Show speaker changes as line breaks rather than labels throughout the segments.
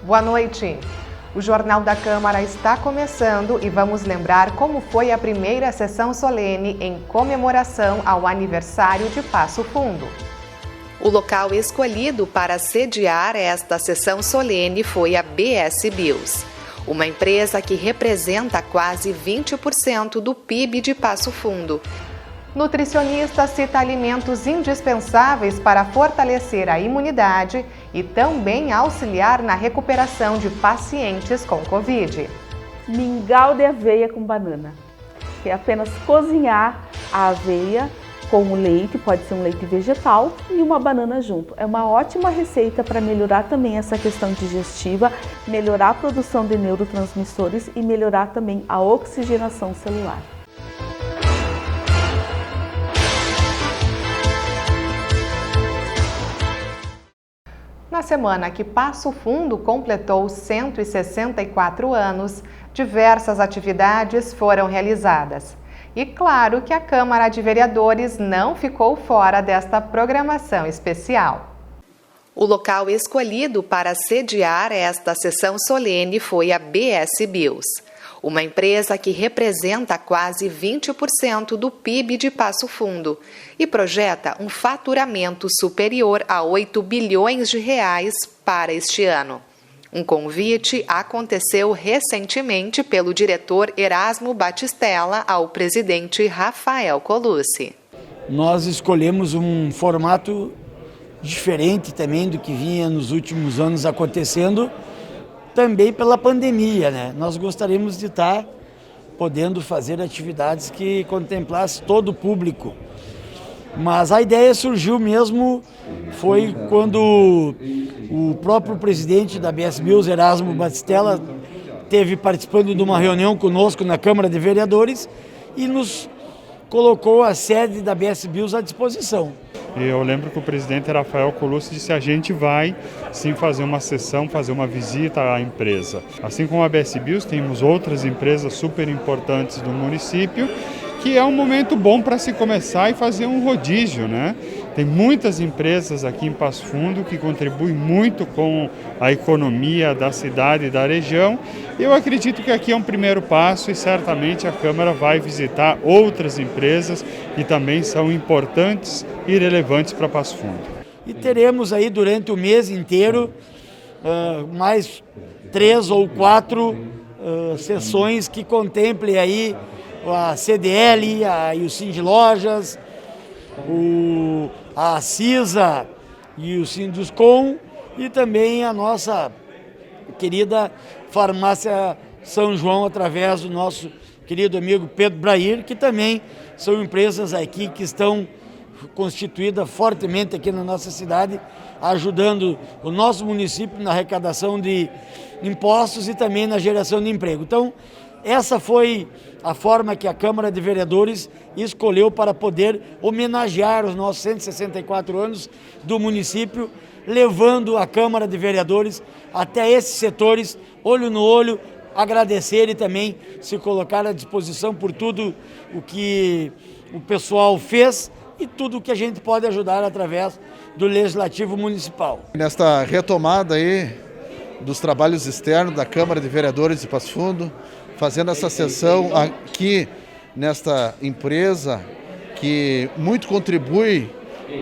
Boa noite. O Jornal da Câmara está começando e vamos lembrar como foi a primeira sessão solene em comemoração ao aniversário de Passo Fundo. O local escolhido para sediar esta sessão solene foi a BS Bills, uma empresa que representa quase 20% do PIB de Passo Fundo. Nutricionista cita alimentos indispensáveis para fortalecer a imunidade e também auxiliar na recuperação de pacientes com Covid.
Mingau de aveia com banana. É apenas cozinhar a aveia com o leite, pode ser um leite vegetal, e uma banana junto. É uma ótima receita para melhorar também essa questão digestiva, melhorar a produção de neurotransmissores e melhorar também a oxigenação celular.
Na semana que Passo Fundo completou 164 anos, diversas atividades foram realizadas. E claro que a Câmara de Vereadores não ficou fora desta programação especial. O local escolhido para sediar esta sessão solene foi a BS Bills, uma empresa que representa quase 20% do PIB de Passo Fundo e projeta um faturamento superior a 8 bilhões de reais para este ano. Um convite aconteceu recentemente pelo diretor Erasmo Batistella ao presidente Rafael Colucci.
Nós escolhemos um formato diferente também do que vinha nos últimos anos acontecendo, também pela pandemia, né? Nós gostaríamos de estar podendo fazer atividades que contemplassem todo o público. Mas a ideia surgiu mesmo, foi quando o próprio presidente da BS Bills, Erasmo Batistella, esteve participando de uma reunião conosco na Câmara de Vereadores e nos colocou a sede da BS Bills à disposição.
Eu lembro que o presidente Rafael Colucci disse: a gente vai sim fazer uma sessão, fazer uma visita à empresa. Assim como a BS Bills, temos outras empresas super importantes do município, que é um momento bom para se começar e fazer um rodízio, né? Tem muitas empresas aqui em Passo Fundo que contribuem muito com a economia da cidade e da região. Eu acredito que aqui é um primeiro passo e certamente a Câmara vai visitar outras empresas que também são importantes e relevantes para Passo Fundo.
E teremos aí durante o mês inteiro mais 3 ou 4 sessões que contemplem aí a CDL, a Ilcim de Lojas, a CISA e o Sinduscom e também a nossa querida Farmácia São João, através do nosso querido amigo Pedro Brair, que também são empresas aqui que estão constituídas fortemente aqui na nossa cidade, ajudando o nosso município na arrecadação de impostos e também na geração de emprego. Então, essa foi a forma que a Câmara de Vereadores escolheu para poder homenagear os nossos 164 anos do município, levando a Câmara de Vereadores até esses setores, olho no olho, agradecer e também se colocar à disposição por tudo o que o pessoal fez e tudo o que a gente pode ajudar através do Legislativo Municipal.
Nesta retomada aí dos trabalhos externos da Câmara de Vereadores de Passo Fundo, fazendo essa sessão aqui nesta empresa que muito contribui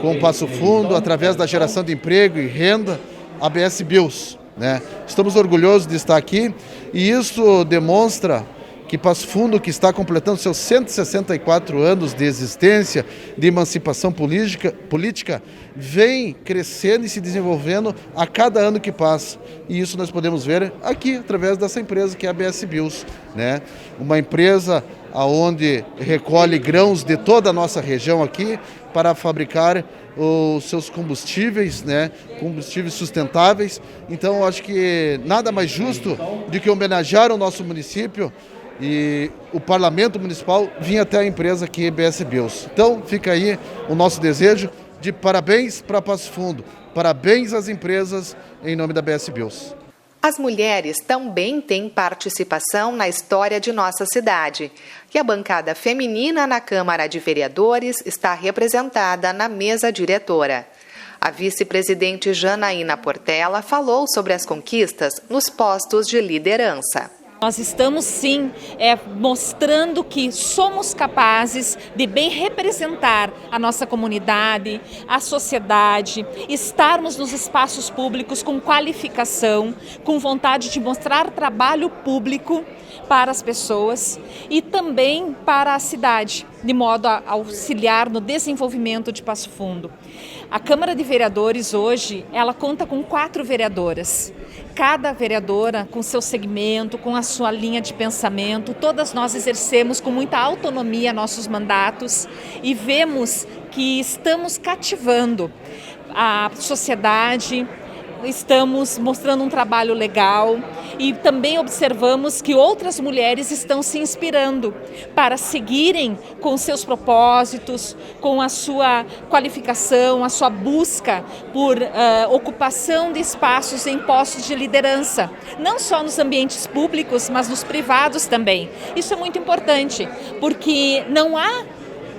com o Passo Fundo através da geração de emprego e renda, a BS Bills, né? Estamos orgulhosos de estar aqui e isso demonstra que Passo Fundo, que está completando seus 164 anos de existência, de emancipação política, vem crescendo e se desenvolvendo a cada ano que passa. E isso nós podemos ver aqui, através dessa empresa que é a BS Bills, né? Uma empresa onde recolhe grãos de toda a nossa região aqui para fabricar os seus combustíveis, né? Combustíveis sustentáveis. Então, eu acho que nada mais justo do que homenagear o nosso município e o Parlamento Municipal vir até a empresa aqui, BS Bills. Então, fica aí o nosso desejo de parabéns para Passo Fundo, parabéns às empresas em nome da BS Bills.
As mulheres também têm participação na história de nossa cidade, e a bancada feminina na Câmara de Vereadores está representada na mesa diretora. A vice-presidente Janaína Portela falou sobre as conquistas nos postos de liderança.
Nós estamos sim mostrando que somos capazes de bem representar a nossa comunidade, a sociedade, estarmos nos espaços públicos com qualificação, com vontade de mostrar trabalho público para as pessoas e também para a cidade, de modo a auxiliar no desenvolvimento de Passo Fundo. A Câmara de Vereadores hoje, ela conta com 4 vereadoras. Cada vereadora com seu segmento, com a sua linha de pensamento, todas nós exercemos com muita autonomia nossos mandatos e vemos que estamos cativando a sociedade, estamos mostrando um trabalho legal e também observamos que outras mulheres estão se inspirando para seguirem com seus propósitos, com a sua qualificação, a sua busca por ocupação de espaços em postos de liderança, não só nos ambientes públicos, mas nos privados também. Isso é muito importante, porque não há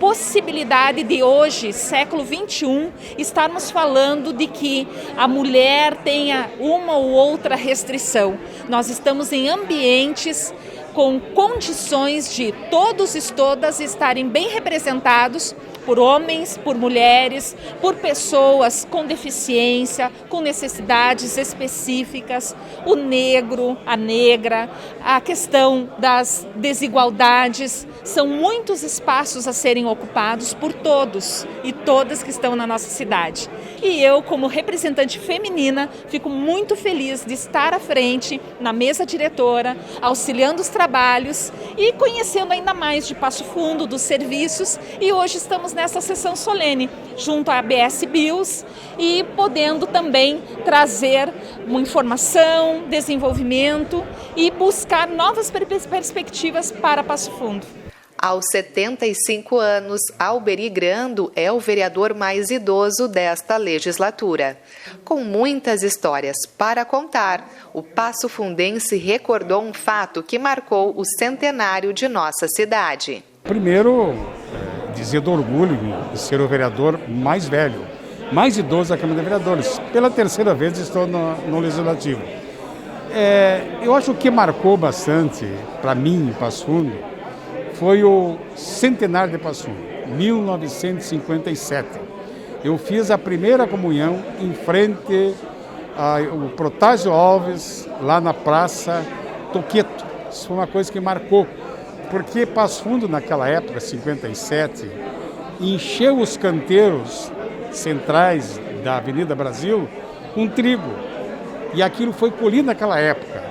possibilidade de hoje, século XXI, estarmos falando de que a mulher tenha uma ou outra restrição. Nós estamos em ambientes com condições de todos e todas estarem bem representados por homens, por mulheres, por pessoas com deficiência, com necessidades específicas, o negro, a negra, a questão das desigualdades. São muitos espaços a serem ocupados por todos e todas que estão na nossa cidade. E eu, como representante feminina, fico muito feliz de estar à frente, na mesa diretora, auxiliando os trabalhos e conhecendo ainda mais de Passo Fundo, dos serviços, e hoje estamos nessa sessão solene, junto à ABS Bios e podendo também trazer uma informação, desenvolvimento e buscar novas perspectivas para Passo Fundo.
Aos 75 anos, Alberi Grando é o vereador mais idoso desta legislatura. Com muitas histórias para contar, o Passo Fundense recordou um fato que marcou o centenário de nossa cidade.
Primeiro, dizer do orgulho de ser o vereador mais velho, mais idoso da Câmara de Vereadores. Pela terceira vez estou no Legislativo. Eu acho que marcou bastante, para mim, em Passo Fundo, foi o centenário de Passo Fundo, 1957. Eu fiz a primeira comunhão em frente ao Protásio Alves, lá na Praça Toqueto. Isso foi uma coisa que marcou, porque Passo Fundo, naquela época, 57, encheu os canteiros centrais da Avenida Brasil com trigo. E aquilo foi colhido naquela época.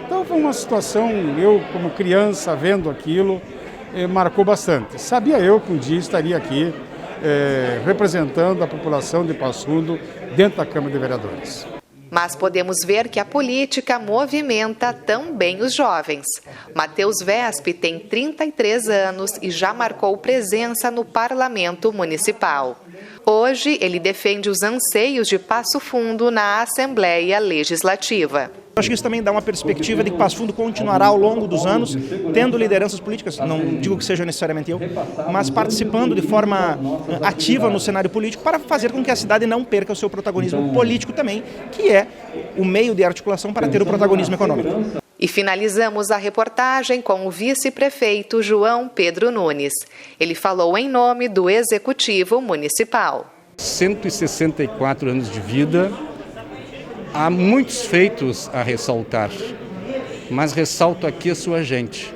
Então foi uma situação, eu como criança vendo aquilo, marcou bastante. Sabia eu que um dia estaria aqui representando a população de Passo Fundo dentro da Câmara de Vereadores.
Mas podemos ver que a política movimenta também os jovens. Matheus Vespe tem 33 anos e já marcou presença no Parlamento Municipal. Hoje, ele defende os anseios de Passo Fundo na Assembleia Legislativa.
Acho que isso também dá uma perspectiva de que Passo Fundo continuará ao longo dos anos tendo lideranças políticas, não digo que seja necessariamente eu, mas participando de forma ativa no cenário político para fazer com que a cidade não perca o seu protagonismo político também, que é o meio de articulação para ter o protagonismo econômico.
E finalizamos a reportagem com o vice-prefeito João Pedro Nunes. Ele falou em nome do Executivo Municipal.
164 anos de vida, há muitos feitos a ressaltar, mas ressalto aqui a sua gente.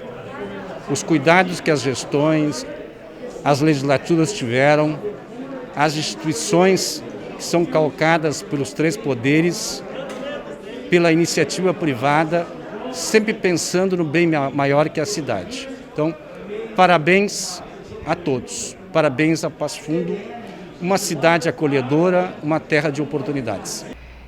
Os cuidados que as gestões, as legislaturas tiveram, as instituições que são calcadas pelos 3 poderes, pela iniciativa privada, sempre pensando no bem maior que a cidade. Então, parabéns a todos, parabéns a Passo Fundo, uma cidade acolhedora, uma terra de oportunidades.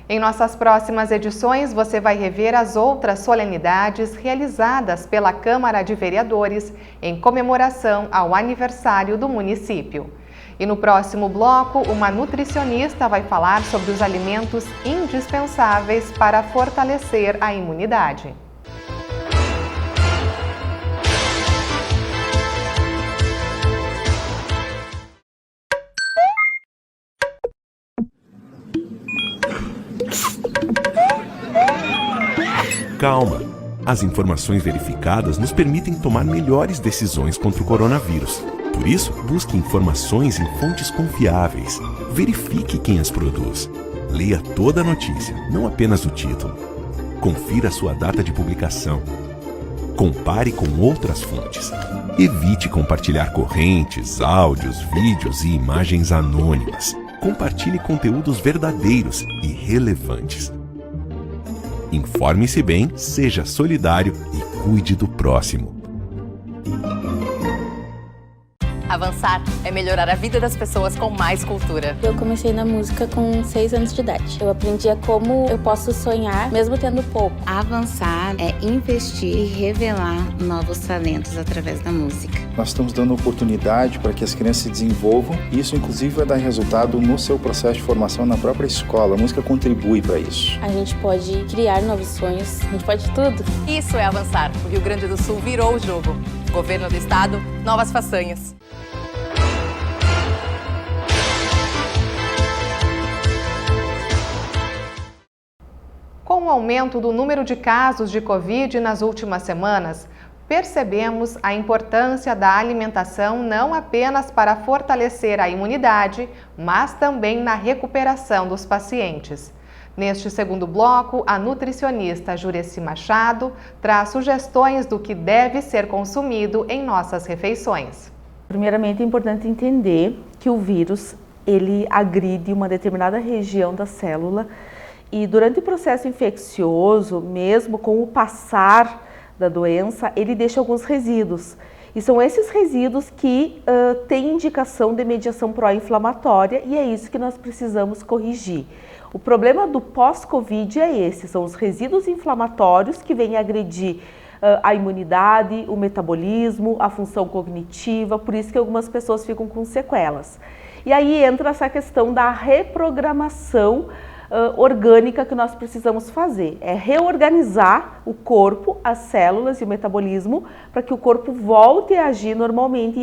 Em nossas próximas edições, você vai rever as outras solenidades realizadas pela Câmara de Vereadores em comemoração ao aniversário do município. E no próximo bloco, uma nutricionista vai falar sobre os alimentos indispensáveis para fortalecer a imunidade.
calma. As informações verificadas nos permitem tomar melhores decisões contra o coronavírus. Por isso, busque informações em fontes confiáveis. Verifique quem as produz. Leia toda a notícia, não apenas o título. Confira sua data de publicação. Compare com outras fontes. Evite compartilhar correntes, áudios, vídeos e imagens anônimas. Compartilhe conteúdos verdadeiros e relevantes. Informe-se bem, seja solidário e cuide do próximo.
Avançar é melhorar a vida das pessoas com mais cultura.
Eu comecei na música com 6 anos de idade. Eu aprendi como eu posso sonhar, mesmo tendo pouco.
Avançar é investir e revelar novos talentos através da música.
Nós estamos dando oportunidade para que as crianças se desenvolvam. Isso, inclusive, vai dar resultado no seu processo de formação na própria escola. A música contribui para isso.
A gente pode criar novos sonhos, a gente pode tudo.
Isso é avançar. O Rio Grande do Sul virou o jogo. Governo do Estado, novas façanhas.
Com o aumento do número de casos de Covid nas últimas semanas, percebemos a importância da alimentação não apenas para fortalecer a imunidade, mas também na recuperação dos pacientes. Neste segundo bloco, a nutricionista Jureci Machado traz sugestões do que deve ser consumido em nossas refeições.
Primeiramente, é importante entender que o vírus ele agride uma determinada região da célula e durante o processo infeccioso, mesmo com o passar da doença, ele deixa alguns resíduos. E são esses resíduos que têm indicação de mediação pró-inflamatória e é isso que nós precisamos corrigir. O problema do pós-Covid é esse, são os resíduos inflamatórios que vêm agredir a imunidade, o metabolismo, a função cognitiva, por isso que algumas pessoas ficam com sequelas. E aí entra essa questão da reprogramação orgânica que nós precisamos fazer. É reorganizar o corpo, as células e o metabolismo para que o corpo volte a agir normalmente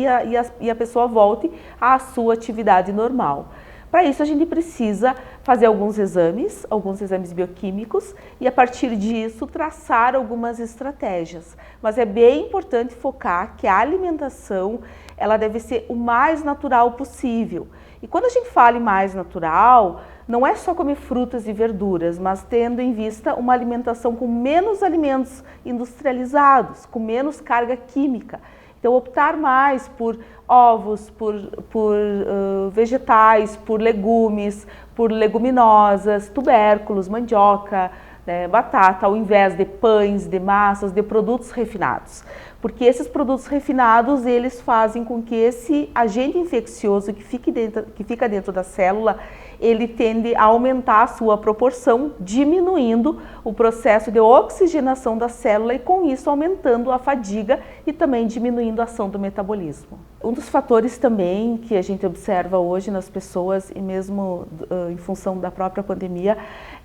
e a pessoa volte à sua atividade normal. Para isso a gente precisa fazer alguns exames bioquímicos e a partir disso traçar algumas estratégias. Mas é bem importante focar que a alimentação ela deve ser o mais natural possível. E quando a gente fala em mais natural, não é só comer frutas e verduras, mas tendo em vista uma alimentação com menos alimentos industrializados, com menos carga química. Então, optar mais por ovos, por vegetais, por legumes, por leguminosas, tubérculos, mandioca, né, batata, ao invés de pães, de massas, de produtos refinados. Porque esses produtos refinados, eles fazem com que esse agente infeccioso que fica dentro da célula, ele tende a aumentar a sua proporção, diminuindo o processo de oxigenação da célula e com isso aumentando a fadiga e também diminuindo a ação do metabolismo. Um dos fatores também que a gente observa hoje nas pessoas e mesmo em função da própria pandemia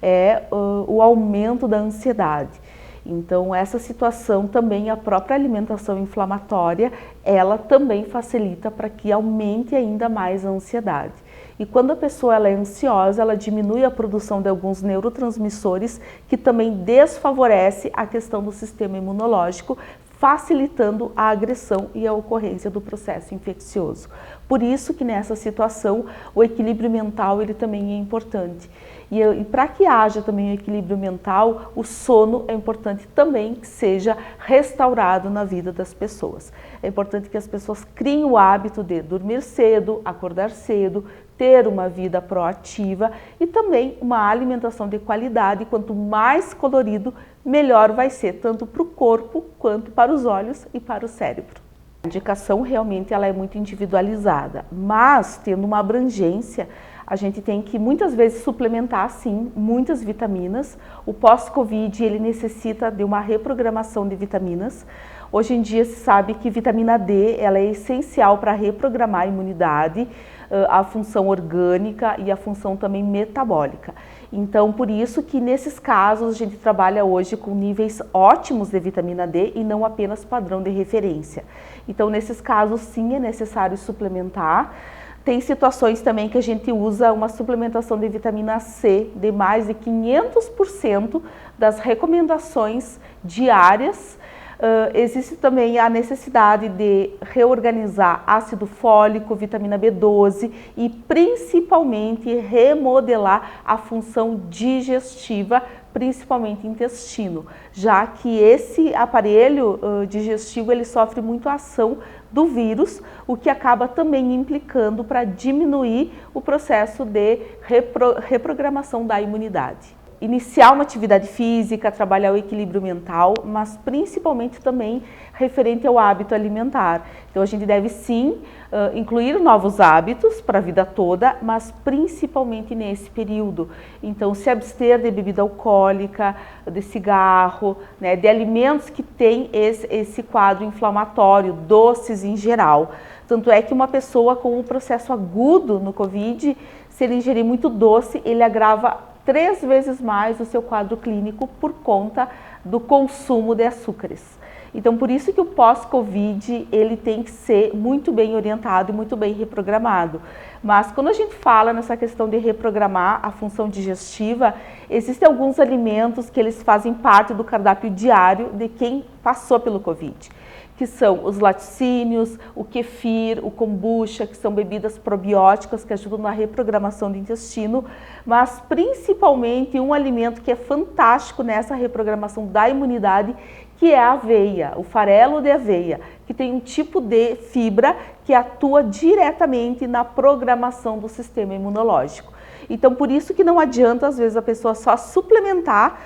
é o aumento da ansiedade. Então essa situação também, a própria alimentação inflamatória, ela também facilita para que aumente ainda mais a ansiedade. E quando a pessoa ela é ansiosa, ela diminui a produção de alguns neurotransmissores que também desfavorece a questão do sistema imunológico, facilitando a agressão e a ocorrência do processo infeccioso. Por isso que nessa situação o equilíbrio mental ele também é importante. E para que haja também o equilíbrio mental, o sono é importante também que seja restaurado na vida das pessoas. É importante que as pessoas criem o hábito de dormir cedo, acordar cedo, ter uma vida proativa e também uma alimentação de qualidade. Quanto mais colorido, melhor vai ser, tanto para o corpo quanto para os olhos e para o cérebro. A indicação realmente ela é muito individualizada, mas tendo uma abrangência, a gente tem que muitas vezes suplementar sim muitas vitaminas. O pós-Covid ele necessita de uma reprogramação de vitaminas. Hoje em dia se sabe que vitamina D ela é essencial para reprogramar a imunidade, a função orgânica e a função também metabólica. Então, por isso que nesses casos a gente trabalha hoje com níveis ótimos de vitamina D e não apenas padrão de referência. Então, nesses casos sim é necessário suplementar. Tem situações também que a gente usa uma suplementação de vitamina C de mais de 500% das recomendações diárias. Existe também a necessidade de reorganizar ácido fólico, vitamina B12 e principalmente remodelar a função digestiva, principalmente intestino, já que esse aparelho digestivo ele sofre muito a ação do vírus, o que acaba também implicando para diminuir o processo de reprogramação da imunidade. Iniciar uma atividade física, trabalhar o equilíbrio mental, mas principalmente também referente ao hábito alimentar. Então a gente deve sim incluir novos hábitos para a vida toda, mas principalmente nesse período. Então se abster de bebida alcoólica, de cigarro, né, de alimentos que têm esse quadro inflamatório, doces em geral. Tanto é que uma pessoa com um processo agudo no Covid, se ele ingerir muito doce, ele agrava 3 vezes mais o seu quadro clínico por conta do consumo de açúcares. Então, por isso que o pós-Covid, ele tem que ser muito bem orientado e muito bem reprogramado. Mas quando a gente fala nessa questão de reprogramar a função digestiva, existem alguns alimentos que eles fazem parte do cardápio diário de quem passou pelo Covid, que são os laticínios, o kefir, o kombucha, que são bebidas probióticas que ajudam na reprogramação do intestino, mas principalmente um alimento que é fantástico nessa reprogramação da imunidade, que é a aveia, o farelo de aveia, que tem um tipo de fibra que atua diretamente na programação do sistema imunológico. Então, por isso que não adianta, às vezes, a pessoa só suplementar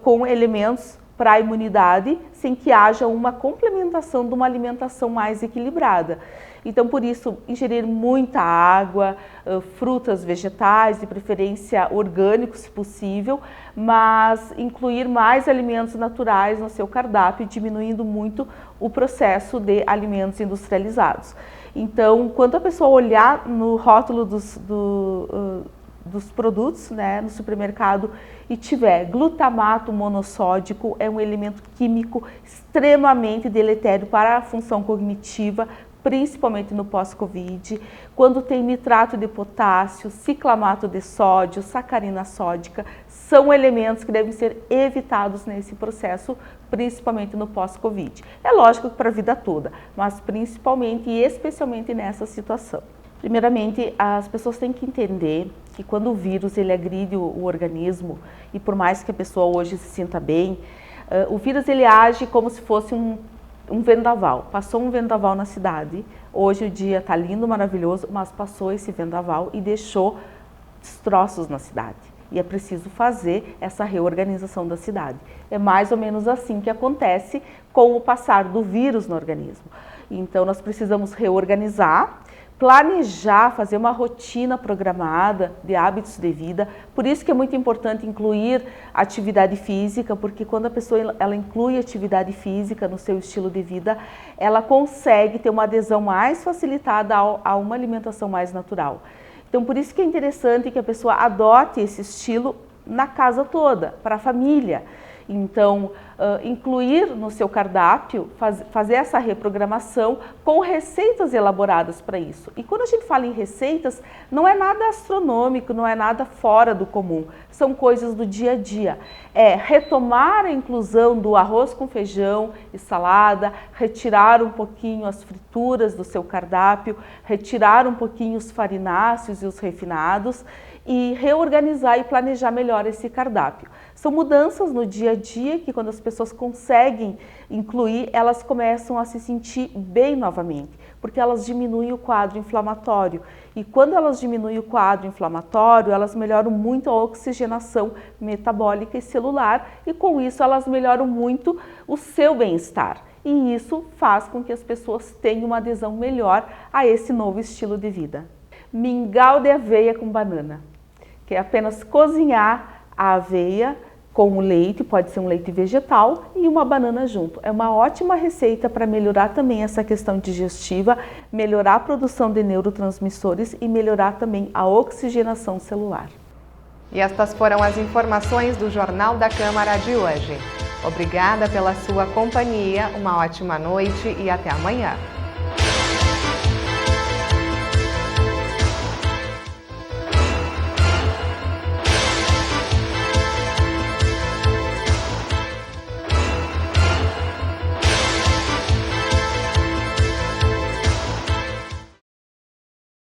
com elementos para a imunidade, sem que haja uma complementação de uma alimentação mais equilibrada. Então, por isso, ingerir muita água, frutas, vegetais, de preferência orgânicos, se possível, mas incluir mais alimentos naturais no seu cardápio, diminuindo muito o processo de alimentos industrializados. Então, quando a pessoa olhar no rótulo dos produtos, né, no supermercado, e tiver glutamato monossódico, é um elemento químico extremamente deletério para a função cognitiva, principalmente no pós-Covid. Quando tem nitrato de potássio, ciclamato de sódio, sacarina sódica, são elementos que devem ser evitados nesse processo, principalmente no pós-Covid. É lógico que para a vida toda, mas principalmente e especialmente nessa situação. Primeiramente, as pessoas têm que entender que quando o vírus ele agride o organismo, e por mais que a pessoa hoje se sinta bem, o vírus ele age como se fosse um vendaval. Passou um vendaval na cidade, hoje o dia está lindo, maravilhoso, mas passou esse vendaval e deixou destroços na cidade. E é preciso fazer essa reorganização da cidade. É mais ou menos assim que acontece com o passar do vírus no organismo. Então nós precisamos reorganizar, planejar, fazer uma rotina programada de hábitos de vida. Por isso que é muito importante incluir atividade física, porque quando a pessoa ela inclui atividade física no seu estilo de vida, ela consegue ter uma adesão mais facilitada a uma alimentação mais natural. Então, por isso que é interessante que a pessoa adote esse estilo na casa toda, para a família. Então, incluir no seu cardápio, fazer essa reprogramação com receitas elaboradas para isso. E quando a gente fala em receitas, não é nada astronômico, não é nada fora do comum. São coisas do dia a dia. É retomar a inclusão do arroz com feijão e salada, retirar um pouquinho as frituras do seu cardápio, retirar um pouquinho os farináceos e os refinados e reorganizar e planejar melhor esse cardápio. São mudanças no dia a dia que quando as pessoas conseguem incluir, elas começam a se sentir bem novamente, porque elas diminuem o quadro inflamatório. E quando elas diminuem o quadro inflamatório, elas melhoram muito a oxigenação metabólica e celular e com isso elas melhoram muito o seu bem-estar. E isso faz com que as pessoas tenham uma adesão melhor a esse novo estilo de vida. Mingau de aveia com banana, que é apenas cozinhar a aveia com o leite, pode ser um leite vegetal e uma banana junto. É uma ótima receita para melhorar também essa questão digestiva, melhorar a produção de neurotransmissores e melhorar também a oxigenação celular.
E estas foram as informações do Jornal da Câmara de hoje. Obrigada pela sua companhia, uma ótima noite e até amanhã.